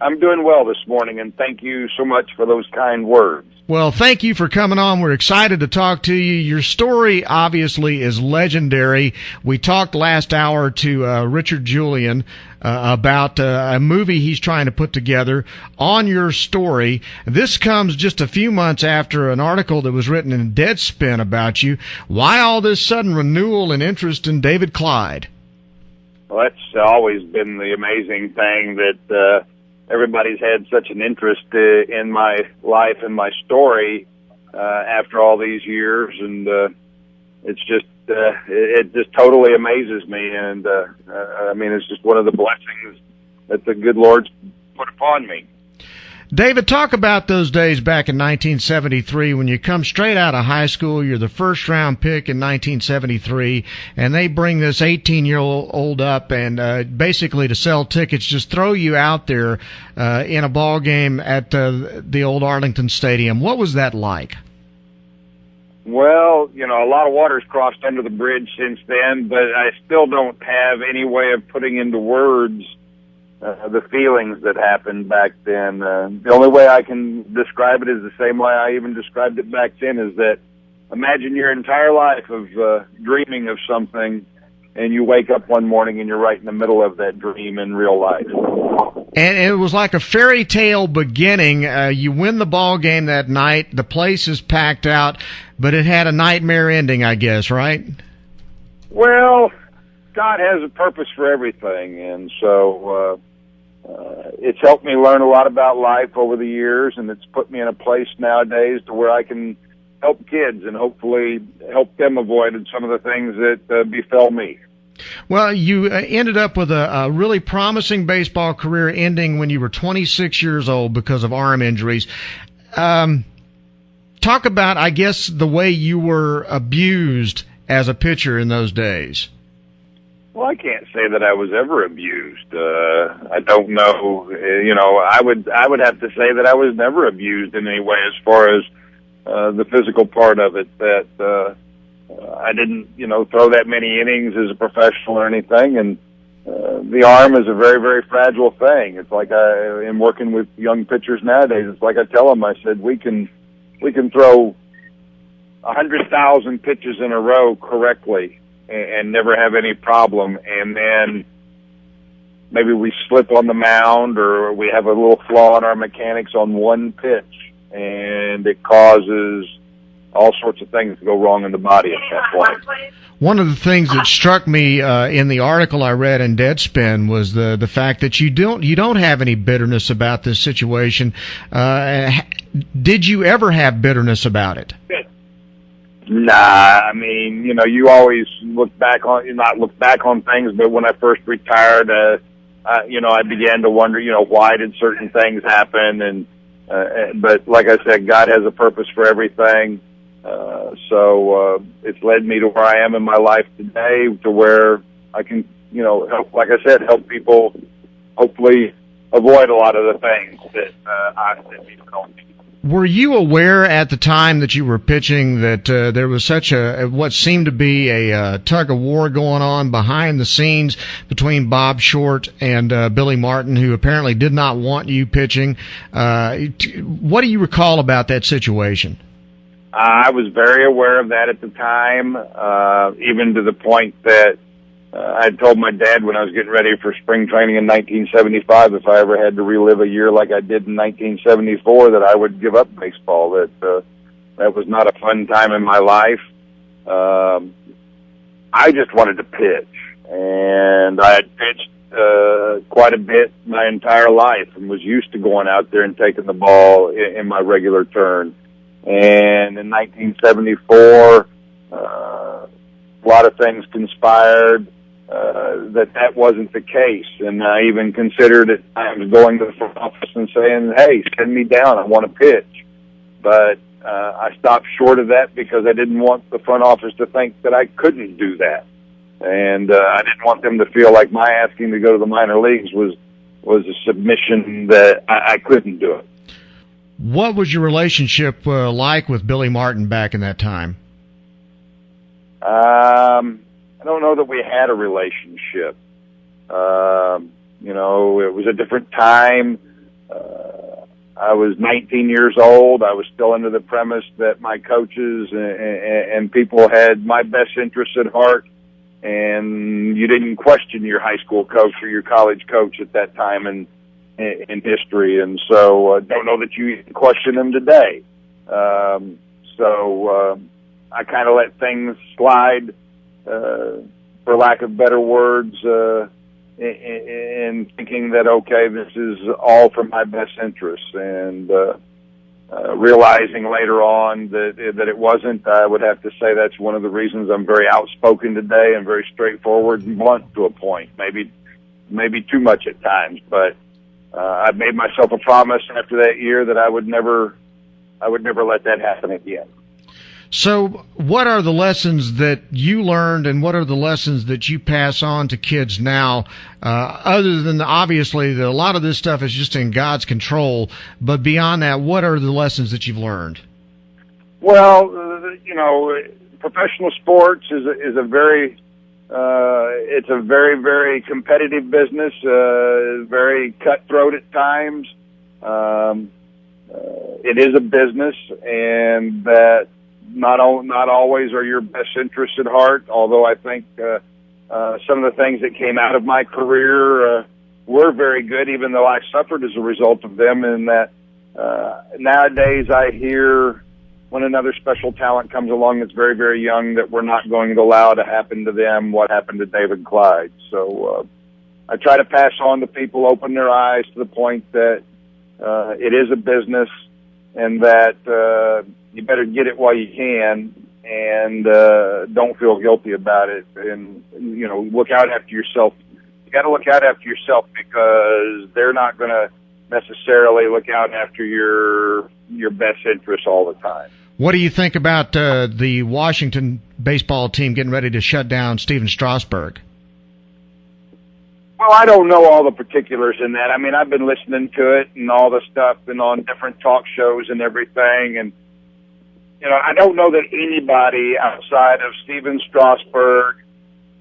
I'm doing well this morning, and thank you so much for those kind words. Well, thank you for coming on. We're excited to talk to you. Your story obviously is legendary. We talked last hour to Richard Julian about a movie he's trying to put together on your story. This comes just a few months after an article that was written in Deadspin about you. Why all this sudden renewal and interest in David Clyde? Well, that's always been the amazing thing that everybody's had such an interest in my life and my story after all these years, and it's just it just totally amazes me. And I mean, it's just one of the blessings that the good Lord's put upon me. David, talk about those days back in 1973 when you come straight out of high school. You're the first-round pick in 1973, and they bring this 18-year-old up and basically to sell tickets, just throw you out there in a ball game at the old Arlington Stadium. What was that like? Well, you know, a lot of water's crossed under the bridge since then, but I still don't have any way of putting into words the feelings that happened back then. The only way I can describe it is the same way I even described it back then, is that imagine your entire life of dreaming of something, and you wake up one morning and you're right in the middle of that dream in real life. And it was like a fairy tale beginning. You win the ball game that night. The place is packed out, but it had a nightmare ending, I guess, right? Well, God has a purpose for everything, and so it's helped me learn a lot about life over the years, and it's put me in a place nowadays to where I can help kids and hopefully help them avoid some of the things that befell me. Well, you ended up with a really promising baseball career ending when you were 26 years old because of arm injuries. Talk about, I guess, the way you were abused as a pitcher in those days. Well, I can't say that I was ever abused. I don't know. You know, I would have to say that I was never abused in any way as far as the physical part of it. That I didn't, you know, throw that many innings as a professional or anything. And the arm is a very, very fragile thing. It's like in working with young pitchers nowadays, it's like I tell them, I said, we can throw 100,000 pitches in a row correctly and never have any problem, and then maybe we slip on the mound or we have a little flaw in our mechanics on one pitch, and it causes all sorts of things to go wrong in the body at that point. One of the things that struck me in the article I read in Deadspin was the fact that you don't have any bitterness about this situation. Did you ever have bitterness about it? Nah, I mean, you know, you always not look back on things, but when I first retired, you know, I began to wonder, you know, why did certain things happen? And but like I said, God has a purpose for everything. So it's led me to where I am in my life today, to where I can, you know, help, like I said, help people hopefully avoid a lot of the things that I said before. Were you aware at the time that you were pitching that there was such what seemed to be a tug of war going on behind the scenes between Bob Short and Billy Martin, who apparently did not want you pitching? What do you recall about that situation? I was very aware of that at the time, even to the point that I had told my dad when I was getting ready for spring training in 1975, if I ever had to relive a year like I did in 1974, that I would give up baseball. That was not a fun time in my life. I just wanted to pitch, and I had pitched quite a bit my entire life and was used to going out there and taking the ball in my regular turn. And in 1974, a lot of things conspired that wasn't the case. And I even considered at times going to the front office and saying, hey, send me down, I want to pitch. But I stopped short of that because I didn't want the front office to think that I couldn't do that. And I didn't want them to feel like my asking to go to the minor leagues was a submission that I couldn't do it. What was your relationship like with Billy Martin back in that time? I don't know that we had a relationship. You know, it was a different time. I was 19 years old. I was still under the premise that my coaches and people had my best interests at heart, and you didn't question your high school coach or your college coach at that time in history. And so don't know that you even question them today. So I kind of let things slide, for lack of better words, in thinking that, okay, this is all for my best interests, and realizing later on that it wasn't. I would have to say that's one of the reasons I'm very outspoken today and very straightforward and blunt to a point, maybe too much at times. But I made myself a promise after that year that I would never let that happen again. So what are the lessons that you learned, and what are the lessons that you pass on to kids now, other than obviously a lot of this stuff is just in God's control, but beyond that, what are the lessons that you've learned? Well, professional sports is a very it's a very, very competitive business, very cutthroat at times. It is a business, and that not always are your best interests at heart, although I think some of the things that came out of my career were very good, even though I suffered as a result of them. And that nowadays I hear when another special talent comes along that's very, very young that we're not going to allow to happen to them what happened to David Clyde. So I try to pass on to people, open their eyes to the point that it is a business, and that you better get it while you can, and don't feel guilty about it. And, look out after yourself. You got to look out after yourself, because they're not going to necessarily look out after your best interests all the time. What do you think about the Washington baseball team getting ready to shut down Steven Strasburg? Well, I don't know all the particulars in that. I mean, I've been listening to it and all the stuff and on different talk shows and everything. And, I don't know that anybody outside of Steven Strasburg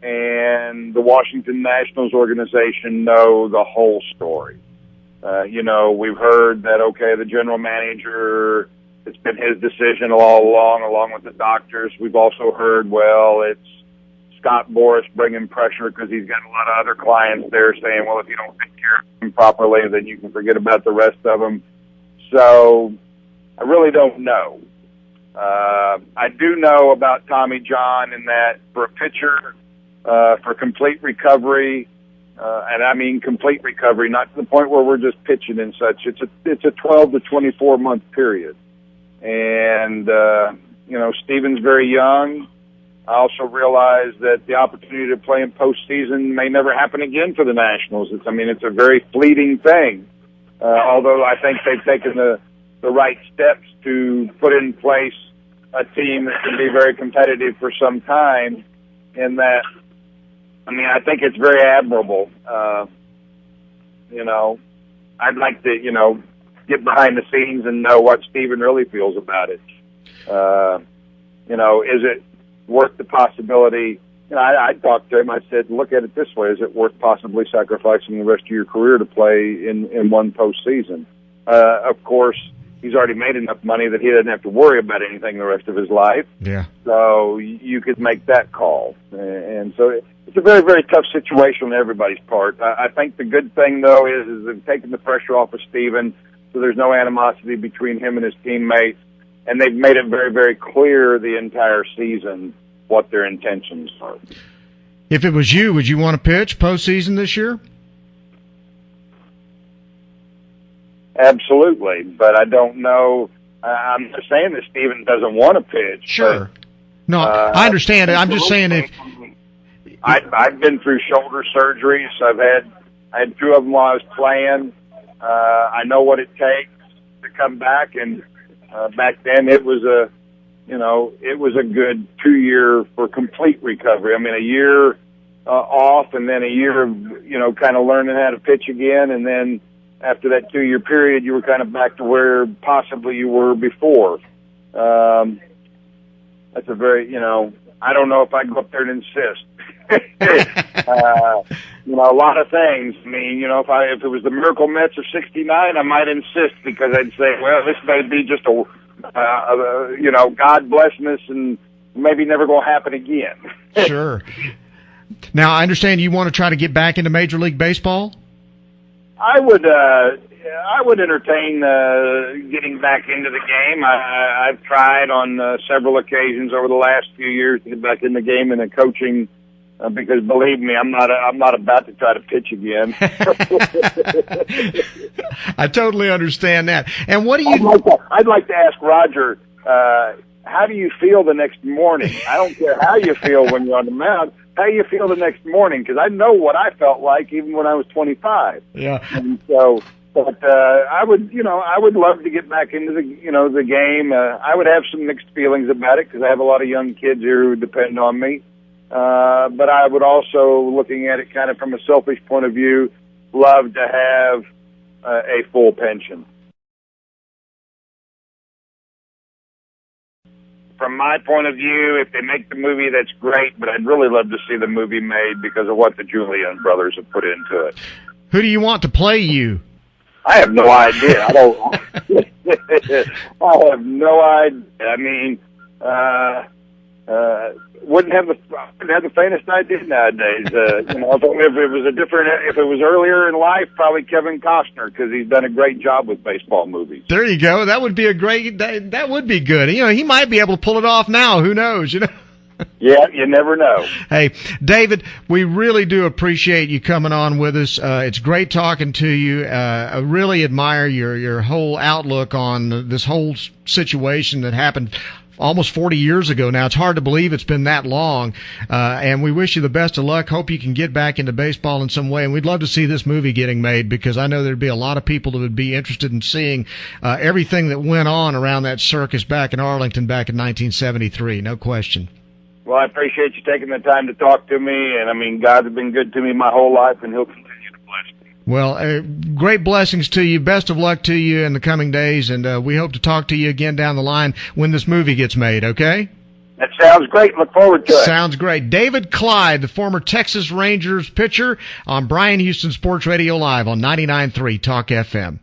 and the Washington Nationals organization know the whole story. We've heard that, okay, the general manager, it's been his decision all along with the doctors. We've also heard, well, it's Scott Boras bringing pressure because he's got a lot of other clients there saying, well, if you don't take care of them properly, then you can forget about the rest of them. So I really don't know. I do know about Tommy John, in that for a pitcher, for complete recovery, and I mean complete recovery, not to the point where we're just pitching and such. It's a 12 to 24 month period. And, Steven's very young. I also realize that the opportunity to play in postseason may never happen again for the Nationals. It's a very fleeting thing. Although I think they've taken the right steps to put in place a team that can be very competitive for some time. In that, I think it's very admirable. I'd like to, get behind the scenes and know what Steven really feels about it. Is it worth the possibility? I talked to him. I said, look at it this way. Is it worth possibly sacrificing the rest of your career to play in one postseason? Of course, he's already made enough money that he doesn't have to worry about anything the rest of his life. Yeah. So you could make that call. And so it's a very, very tough situation on everybody's part. I think the good thing, though, is they've taken the pressure off of Steven, so there's no animosity between him and his teammates. And they've made it very, very clear the entire season what their intentions are. If it was you, would you want to pitch postseason this year? Absolutely, but I don't know. I'm not saying that Steven doesn't want to pitch. Sure. No, I understand it. I'm just saying if... I've been through shoulder surgeries. I had two of them while I was playing. I know what it takes to come back, and back then it was a good 2 year for complete recovery. A year off, and then a year of kind of learning how to pitch again, and then after that 2 year period, you were kind of back to where possibly you were before. That's a very, I don't know if I go up there and insist. A lot of things. I mean, if it was the Miracle Mets of '69, I might insist because I'd say, well, this may be just God blessing us and maybe never going to happen again. Sure. Now, I understand you want to try to get back into Major League Baseball? I would entertain getting back into the game. I've tried on several occasions over the last few years to get back in the game and in coaching, because believe me, I'm not about to try to pitch again. I totally understand that. And what do you? I'd like to ask Roger, how do you feel the next morning? I don't care how you feel when you're on the mound. How you feel the next morning? Because I know what I felt like even when I was 25. Yeah. And so, but I would love to get back into the game. I would have some mixed feelings about it because I have a lot of young kids here who depend on me. But I would also, looking at it kind of from a selfish point of view, love to have a full pension. From my point of view, if they make the movie, that's great, but I'd really love to see the movie made because of what the Julian brothers have put into it. Who do you want to play you? I have no idea. I have no idea. I mean, wouldn't have the faintest idea nowadays. If it was earlier in life, probably Kevin Costner, because he's done a great job with baseball movies. There you go. That would be that would be good. He might be able to pull it off now. Who knows? Yeah, you never know. Hey, David, we really do appreciate you coming on with us. It's great talking to you. I really admire your whole outlook on this whole situation that happened almost 40 years ago now. It's hard to believe it's been that long. And we wish you the best of luck. Hope you can get back into baseball in some way. And we'd love to see this movie getting made, because I know there'd be a lot of people that would be interested in seeing everything that went on around that circus back in Arlington back in 1973. No question. Well, I appreciate you taking the time to talk to me. And, I mean, God's been good to me my whole life, and he'll continue to bless me. Well, great blessings to you. Best of luck to you in the coming days, and we hope to talk to you again down the line when this movie gets made, okay? That sounds great. Look forward to it. Sounds great. David Clyde, the former Texas Rangers pitcher, on Bryan Houston Sports Radio Live on 99.3 Talk FM.